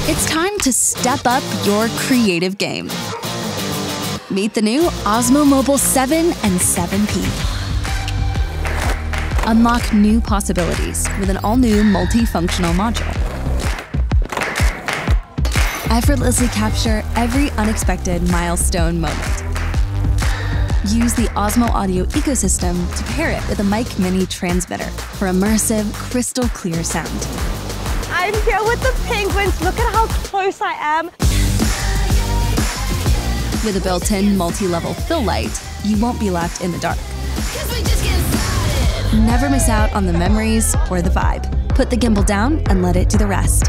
It's time to step up your creative game. Meet the new Osmo Mobile 7 and 7P. Unlock new possibilities with an all-new multifunctional module. Effortlessly capture every unexpected milestone moment. Use the Osmo audio ecosystem to pair it with a Mic Mini transmitter for immersive, crystal clear sound. I'm here with the penguins. Look at how close I am. With a built-in multi-level fill light, you won't be left in the dark. Never miss out on the memories or the vibe. Put the gimbal down and let it do the rest.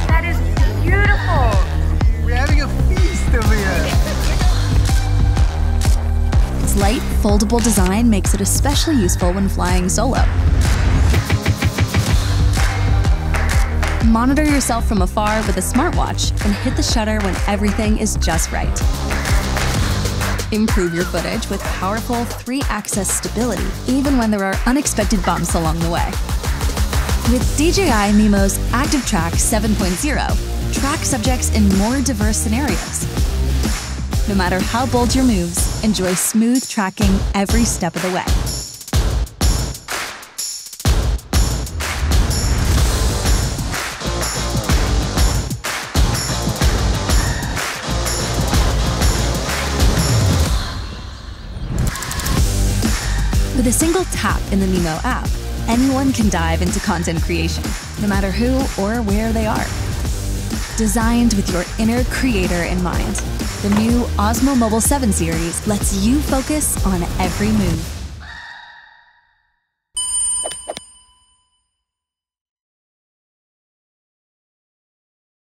That is beautiful. We're having a feast over here. Its light, foldable design makes it especially useful when flying solo. Monitor yourself from afar with a smartwatch and hit the shutter when everything is just right. Improve your footage with powerful 3-axis stability, even when there are unexpected bumps along the way. With DJI Mimo's Active Track 7.0, track subjects in more diverse scenarios. No matter how bold your moves, enjoy smooth tracking every step of the way. With a single tap in the Mimo app, anyone can dive into content creation, no matter who or where they are. Designed with your inner creator in mind, the new Osmo Mobile 7 series lets you focus on every move.